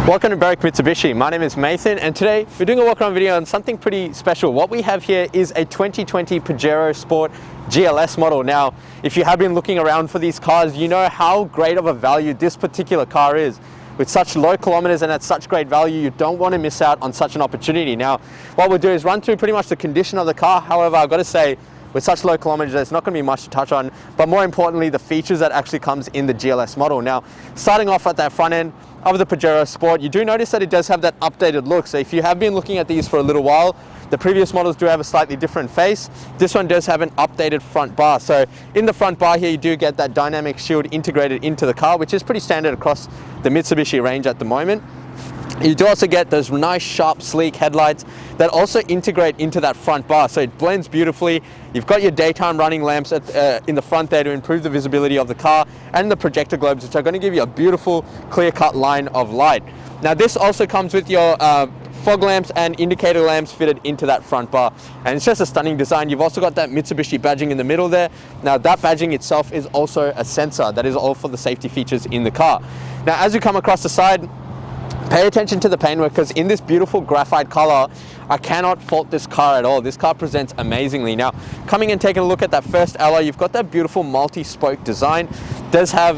Welcome to Berwick Mitsubishi. My name is Mason and today we're doing a walk around video on something pretty special. What we have here is a 2020 Pajero Sport GLS model. Now, if you have been looking around for these cars, you know how great of a value this particular car is. With such low kilometers and at such great value, you don't want to miss out on such an opportunity. Now, what we'll do is run through pretty much the condition of the car. However, I've got to say, with such low kilometers, there's not going to be much to touch on, but more importantly, the features that actually comes in the GLS model. Now, starting off at that front end of the Pajero Sport, you do notice that it does have that updated look. So if you have been looking at these for a little while, the previous models do have a slightly different face. This one does have an updated front bar. So in the front bar here, you do get that dynamic shield integrated into the car, which is pretty standard across the Mitsubishi range at the moment. You do also get those nice, sharp, sleek headlights that also integrate into that front bar. So it blends beautifully. You've got your daytime running lamps in the front there to improve the visibility of the car, and the projector globes, which are going to give you a beautiful, clear-cut line of light. Now, this also comes with your fog lamps and indicator lamps fitted into that front bar, and it's just a stunning design. You've also got that Mitsubishi badging in the middle there. Now, that badging itself is also a sensor. That is all for the safety features in the car. Now, as you come across the side, pay attention to the paintwork, because in this beautiful graphite color, I cannot fault this car at all. This car presents amazingly. Now, coming and taking a look at that first alloy, you've got that beautiful multi-spoke design. It does have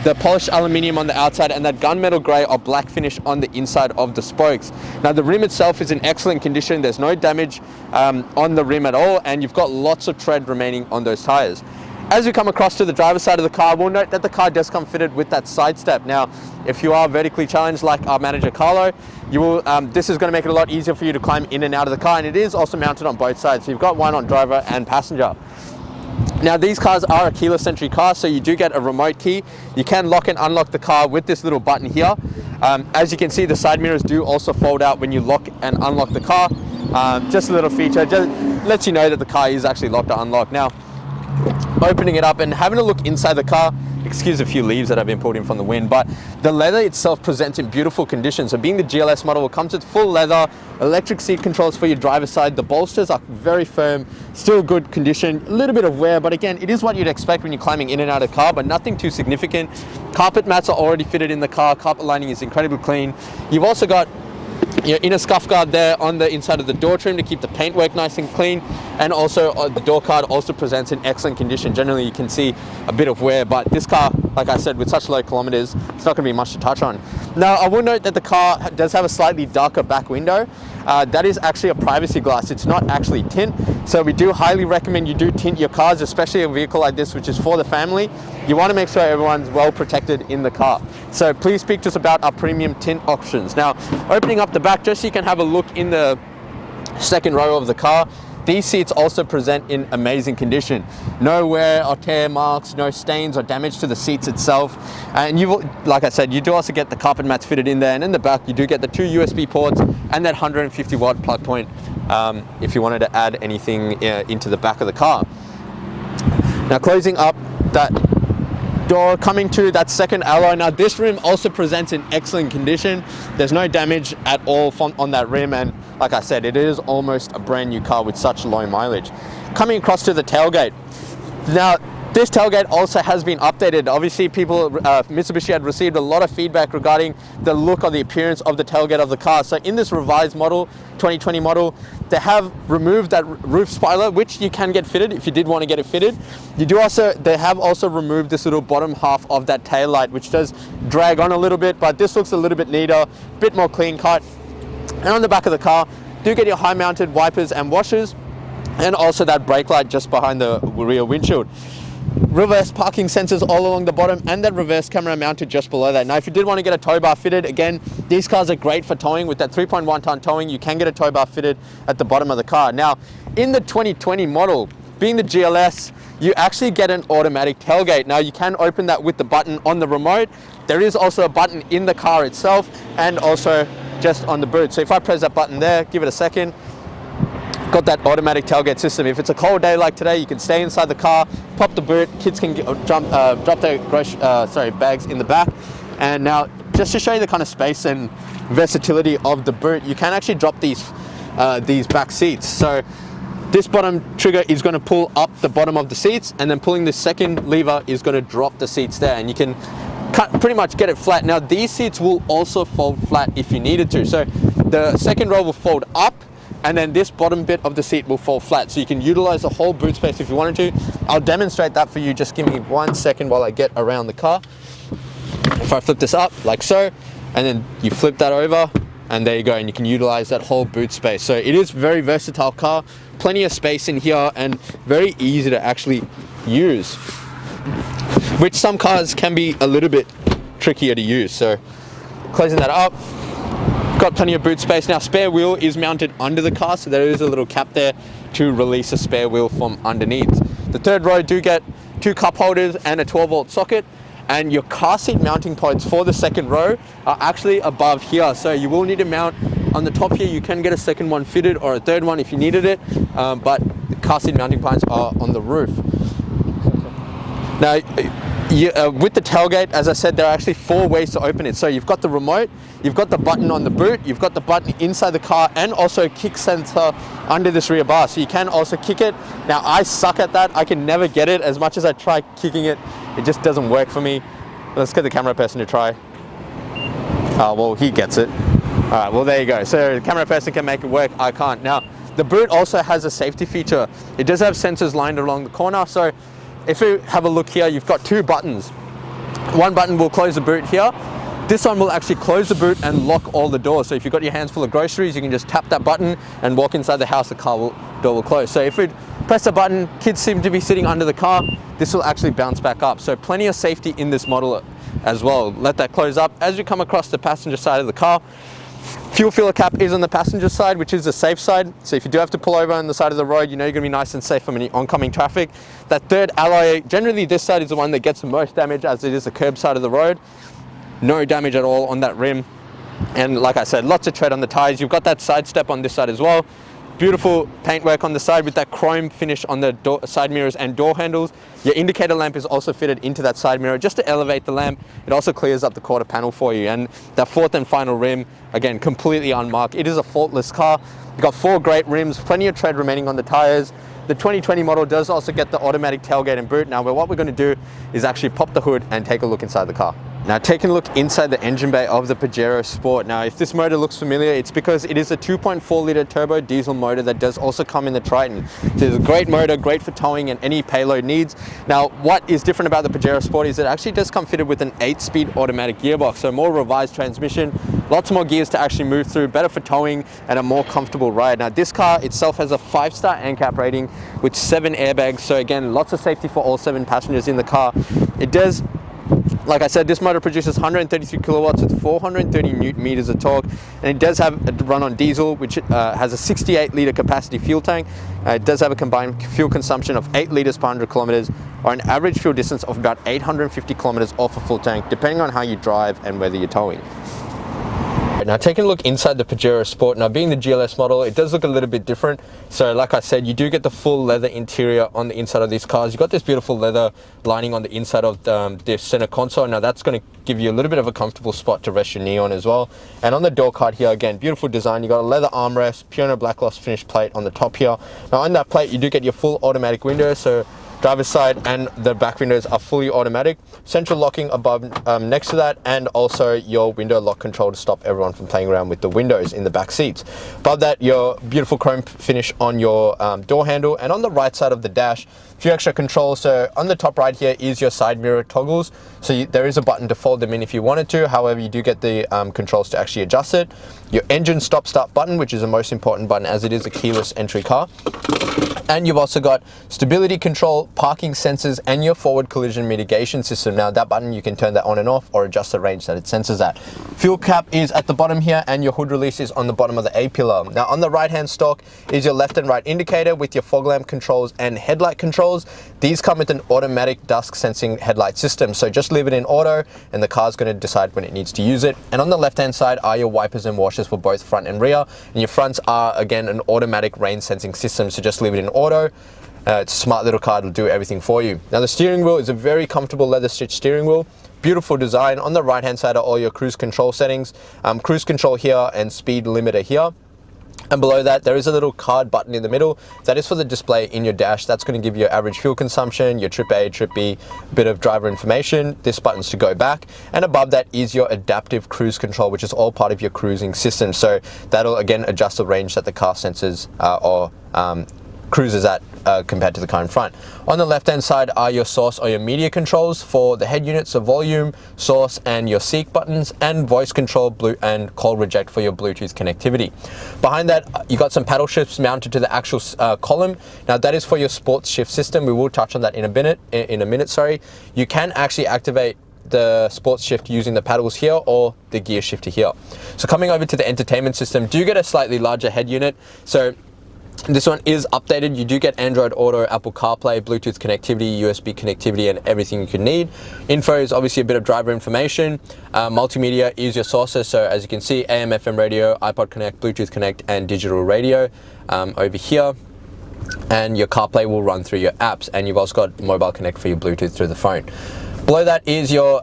the polished aluminium on the outside and that gunmetal gray or black finish on the inside of the spokes. Now, the rim itself is in excellent condition. There's no damage on the rim at all, and you've got lots of tread remaining on those tires. As we come across to the driver's side of the car, we'll note that the car does come fitted with that side step. Now, if you are vertically challenged like our manager Carlo, you will, this is going to make it a lot easier for you to climb in and out of the car, and it is also mounted on both sides. So you've got one on driver and passenger. Now, these cars are a keyless entry car, so you do get a remote key. You can lock and unlock the car with this little button here. As you can see, the side mirrors do also fold out when you lock and unlock the car. Just a little feature, just lets you know that the car is actually locked or unlocked. Now, opening it up and having a look inside the car, excuse a few leaves that have been pulled in from the wind, but the leather itself presents in beautiful condition. So being the GLS model, it comes with full leather, electric seat controls for your driver's side. The bolsters are very firm, still good condition, a little bit of wear, but again, it is what you'd expect when you're climbing in and out of the car, but nothing too significant. Carpet mats are already fitted in the car. Carpet lining is incredibly clean. You've also got your inner scuff guard there on the inside of the door trim to keep the paintwork nice and clean, and also the door card also presents in excellent condition. Generally, you can see a bit of wear, but this car, like I said, with such low kilometers, it's not going to be much to touch on. Now, I will note that the car does have a slightly darker back window. That is actually a privacy glass. It's not actually tint, so we do highly recommend you do tint your cars, especially a vehicle like this, which is for the family. You want to make sure everyone's well protected in the car. So please speak to us about our premium tint options. Now, opening up the back, just so you can have a look in the second row of the car, these seats also present in amazing condition. No wear or tear marks, no stains or damage to the seats itself. And you will, like I said, you do also get the carpet mats fitted in there, and in the back you do get the 2 USB ports and that 150 watt plug point if you wanted to add anything into the back of the car. Now, closing up that door, coming to that second alloy. Now, this rim also presents in excellent condition. There's no damage at all on that rim, and like I said, it is almost a brand new car with such low mileage. Coming across to the tailgate. Now, this tailgate also has been updated. Obviously, Mitsubishi had received a lot of feedback regarding the look or the appearance of the tailgate of the car. So in this revised model, 2020 model, they have removed that roof spoiler, which you can get fitted if you did want to get it fitted. They have also removed this little bottom half of that tail light, which does drag on a little bit, but this looks a little bit neater, a bit more clean cut. And on the back of the car, do get your high mounted wipers and washers, and also that brake light just behind the rear windshield. Reverse parking sensors all along the bottom, and that reverse camera mounted just below that. Now, if you did want to get a tow bar fitted, again, these cars are great for towing. With that 3.1 ton towing, you can get a tow bar fitted at the bottom of the car. Now, in the 2020 model, being the GLS, you actually get an automatic tailgate. Now, you can open that with the button on the remote. There is also a button in the car itself, and also just on the boot. So if I press that button there, give it a second, got that automatic tailgate system. If it's a cold day like today, you can stay inside the car, pop the boot, kids can drop their bags in the back. And now, just to show you the kind of space and versatility of the boot, you can actually drop these back seats. So this bottom trigger is going to pull up the bottom of the seats, and then pulling the second lever is going to drop the seats there, and you can pretty much get it flat. Now these seats will also fold flat if you needed to. So the second row will fold up, and then this bottom bit of the seat will fold flat. So you can utilize the whole boot space if you wanted to. I'll demonstrate that for you. Just give me 1 second while I get around the car. If I flip this up like so, and then you flip that over, and there you go, and you can utilize that whole boot space. So it is a very versatile car, plenty of space in here, and very easy to actually use, which some cars can be a little bit trickier to use. So closing that up, got plenty of boot space. Now spare wheel is mounted under the car, so there is a little cap there to release a spare wheel from underneath. The third row do get 2 cup holders and a 12-volt socket. And your car seat mounting points for the second row are actually above here. So you will need to mount on the top here. You can get a second one fitted or a third one if you needed it, but the car seat mounting points are on the roof. Now, with the tailgate, as I said, there are actually 4 ways to open it. So you've got the remote, you've got the button on the boot, you've got the button inside the car, and also a kick sensor under this rear bar. So you can also kick it. Now I suck at that. I can never get it. As much as I try kicking it, it just doesn't work for me. Let's get the camera person to try. Oh, well, he gets it. All right, well, there you go. So the camera person can make it work. I can't. Now, the boot also has a safety feature. It does have sensors lined along the corner. So if you have a look here, you've got 2 buttons. One button will close the boot here. This one will actually close the boot and lock all the doors. So if you've got your hands full of groceries, you can just tap that button and walk inside the house, the door will close. So if we press the button, kids seem to be sitting under the car, this will actually bounce back up. So plenty of safety in this model as well. Let that close up. As you come across the passenger side of the car, fuel filler cap is on the passenger side, which is the safe side. So if you do have to pull over on the side of the road, you know you're gonna be nice and safe from any oncoming traffic. That third alloy, generally this side is the one that gets the most damage, as it is the curb side of the road. No damage at all on that rim. And like I said, lots of tread on the tires. You've got that side step on this side as well. Beautiful paintwork on the side with that chrome finish on the side mirrors and door handles. Your indicator lamp is also fitted into that side mirror just to elevate the lamp. It also clears up the quarter panel for you. And that fourth and final rim, again, completely unmarked. It is a faultless car. You've got 4 great rims, plenty of tread remaining on the tires. The 2020 model does also get the automatic tailgate and boot. Now, what we're going to do is actually pop the hood and take a look inside the car. Now, taking a look inside the engine bay of the Pajero Sport. Now, if this motor looks familiar, it's because it is a 2.4 litre turbo diesel motor that does also come in the Triton. So it's a great motor, great for towing and any payload needs. Now, what is different about the Pajero Sport is it actually does come fitted with an 8-speed automatic gearbox, so more revised transmission, lots more gears to actually move through, better for towing and a more comfortable ride. Now, this car itself has a 5-star ANCAP rating with 7 airbags. So again, lots of safety for all 7 passengers in the car. It does, like I said, this motor produces 133 kilowatts with 430 newton meters of torque, and it does have a run on diesel, which has a 68 litre capacity fuel tank. It does have a combined fuel consumption of 8 litres per 100 kilometers, or an average fuel distance of about 850 kilometers off a full tank, depending on how you drive and whether you're towing. Now, taking a look inside the Pajero Sport, now being the GLS model, it does look a little bit different. So like I said, you do get the full leather interior on the inside of these cars. You've got this beautiful leather lining on the inside of the center console. Now that's going to give you a little bit of a comfortable spot to rest your knee on as well. And on the door card here, again, beautiful design. You got a leather armrest, piano black gloss finish plate on the top here. Now on that plate, you do get your full automatic windows. So driver's side and the back windows are fully automatic. Central locking above next to that, and also your window lock control to stop everyone from playing around with the windows in the back seats. Above that, your beautiful chrome finish on your door handle, and on the right side of the dash, a few extra controls. So on the top right here is your side mirror toggles. So there is a button to fold them in if you wanted to. However, you do get the controls to actually adjust it. Your engine stop-start button, which is the most important button as it is a keyless entry car. And you've also got stability control, parking sensors, and your forward collision mitigation system. Now that button, you can turn that on and off or adjust the range that it senses at. Fuel cap is at the bottom here, and your hood release is on the bottom of the A-pillar. Now on the right-hand stalk is your left and right indicator with your fog lamp controls and headlight controls. These come with an automatic dusk sensing headlight system. So just leave it in auto and the car's going to decide when it needs to use it. And on the left-hand side are your wipers and washers for both front and rear. And your fronts are, again, an automatic rain sensing system. So just leave it in auto. It's a smart little car, it'll do everything for you. Now the steering wheel is a very comfortable leather stitched steering wheel. Beautiful design. On the right hand side are all your cruise control settings. Cruise control here and speed limiter here. And below that, there is a little card button in the middle. That is for the display in your dash. That's going to give you your average fuel consumption, your trip A, trip B, a bit of driver information. This button's to go back. And above that is your adaptive cruise control, which is all part of your cruising system. So that'll again adjust the range that the car senses or cruises at compared to the car in front. On the left hand side are your source or your media controls for the head units, so volume, source, and your seek buttons, and voice control and call reject for your Bluetooth connectivity. Behind that, you got some paddle shifts mounted to the actual column. Now that is for your sports shift system. We will touch on that in a minute. Sorry. You can actually activate the sports shift using the paddles here or the gear shifter here. So coming over to the entertainment system, do you get a slightly larger head unit. So this one is updated. You do get Android Auto, Apple CarPlay, Bluetooth connectivity, USB connectivity, and everything you can need. Info is obviously a bit of driver information. Multimedia is your sources. So as you can see, AM, FM radio, iPod Connect, Bluetooth Connect, and digital radio over here. And your CarPlay will run through your apps. And you've also got Mobile Connect for your Bluetooth through the phone. Below that is your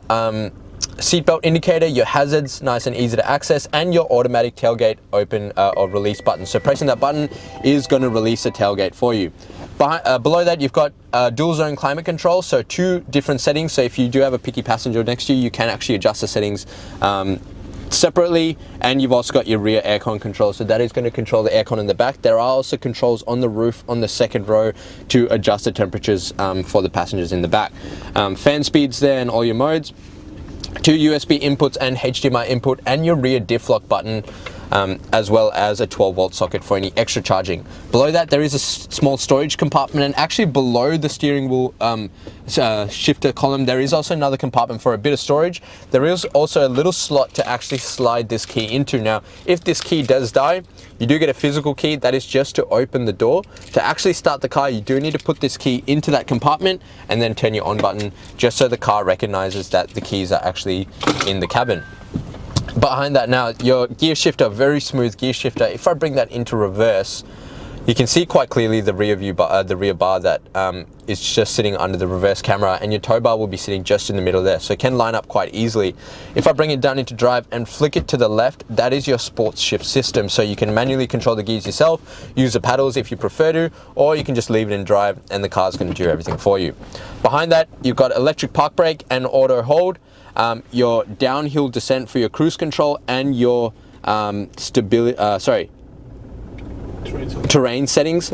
seatbelt indicator, your hazards, nice and easy to access, and your automatic tailgate open or release button. So pressing that button is going to release a tailgate for you. Below that, you've got dual zone climate control, so 2 different settings. So if you do have a picky passenger next to you, you can actually adjust the settings separately. And you've also got your rear aircon control, so that is going to control the aircon in the back. There are also controls on the roof on the second row to adjust the temperatures for the passengers in the back. Fan speeds there and all your modes. 2 USB inputs and HDMI input, and your rear diff lock button, as well as a 12-volt socket for any extra charging. Below that, there is a small storage compartment, and actually below the steering wheel shifter column, there is also another compartment for a bit of storage. There is also a little slot to actually slide this key into. Now, if this key does die, you do get a physical key that is just to open the door. To actually start the car, you do need to put this key into that compartment and then turn your on button, just so the car recognizes that the keys are actually in the cabin. Behind that now, your gear shifter, very smooth gear shifter. If I bring that into reverse, you can see quite clearly the rear bar that is just sitting under the reverse camera, and your tow bar will be sitting just in the middle there, so it can line up quite easily. If I bring it down into drive and flick it to the left, that is your sports shift system, so you can manually control the gears yourself, use the paddles if you prefer to, or you can just leave it in drive and the car's going to do everything for you. Behind that, you've got electric park brake and auto hold, your downhill descent for your cruise control, and your terrain settings,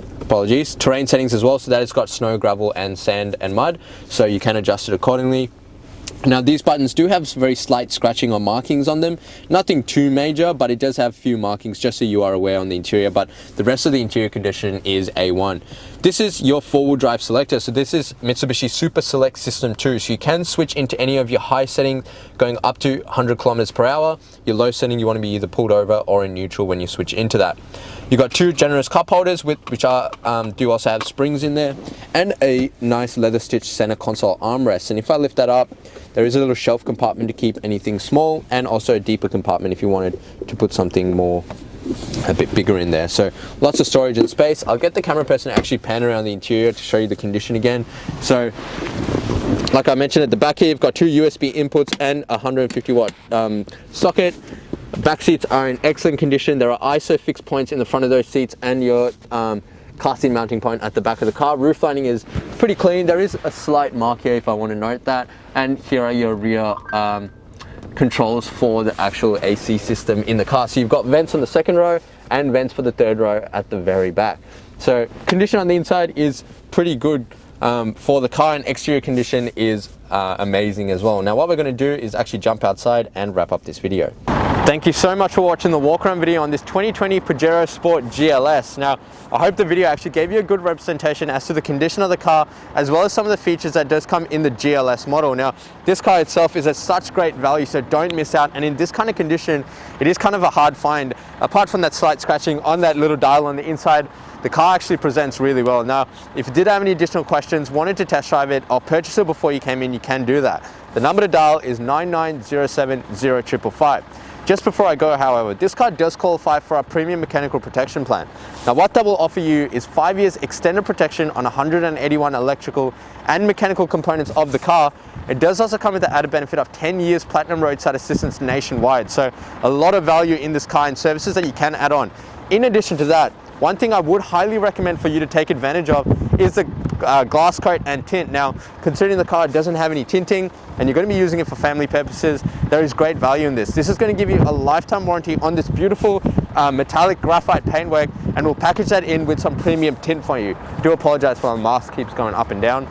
terrain settings as well, so that it's got snow, gravel, and sand and mud, so you can adjust it accordingly. Now these buttons do have very slight scratching or markings on them, nothing too major, but it does have a few markings just so you are aware on the interior, but the rest of the interior condition is A1. This is your 4-wheel drive selector, so this is Mitsubishi Super Select System 2, so you can switch into any of your high settings going up to 100 kilometers per hour. Your low setting, you want to be either pulled over or in neutral when you switch into that. You've got 2 generous cup holders which do also have springs in there, and a nice leather stitched center console armrest. And if I lift that up, there is a little shelf compartment to keep anything small, and also a deeper compartment if you wanted to put something more a bit bigger in there. So lots of storage and space. I'll get the camera person to actually pan around the interior to show you the condition again. So like I mentioned, at the back here you've got 2 USB inputs and a 150 watt socket. Back seats are in excellent condition. There are ISO fixed points in the front of those seats, and your casting mounting point at the back of the car. Roof lining is pretty clean. There is a slight mark here if I want to note that. And here are your rear controls for the actual AC system in the car. So you've got vents on the second row and vents for the third row at the very back. So condition on the inside is pretty good for the car, and exterior condition is amazing as well. Now what we're going to do is actually jump outside and wrap up this video. Thank you so much for watching the walk around video on this 2020 Pajero Sport GLS. Now, I hope the video actually gave you a good representation as to the condition of the car, as well as some of the features that does come in the GLS model. Now, this car itself is at such great value, so don't miss out. And in this kind of condition, it is kind of a hard find. Apart from that slight scratching on that little dial on the inside, the car actually presents really well. Now, if you did have any additional questions, wanted to test drive it or purchase it before you came in, you can do that. The number to dial is 99070555. Just before I go, however, this car does qualify for our premium mechanical protection plan. Now what that will offer you is 5 years extended protection on 181 electrical and mechanical components of the car. It does also come with the added benefit of 10 years platinum roadside assistance nationwide. So a lot of value in this car and services that you can add on. In addition to that, one thing I would highly recommend for you to take advantage of is the glass coat and tint. Now, considering the car doesn't have any tinting and you're going to be using it for family purposes, there is great value in this. This is going to give you a lifetime warranty on this beautiful metallic graphite paintwork, and we'll package that in with some premium tint for you. I do apologize for my mask keeps going up and down.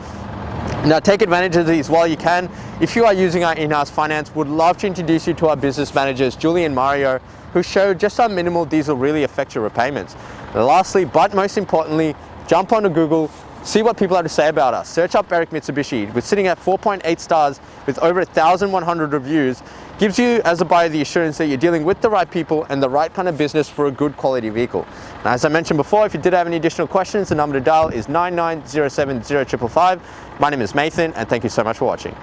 Now, take advantage of these while you can. If you are using our in-house finance, would love to introduce you to our business managers, Julie and Mario, who show just how minimal these will really affect your repayments. And lastly, but most importantly, jump onto Google, see what people have to say about us. Search up Eric Mitsubishi. We're sitting at 4.8 stars with over 1,100 reviews. Gives you, as a buyer, the assurance that you're dealing with the right people and the right kind of business for a good quality vehicle. Now, as I mentioned before, if you did have any additional questions, the number to dial is 99070555. My name is Nathan, and thank you so much for watching.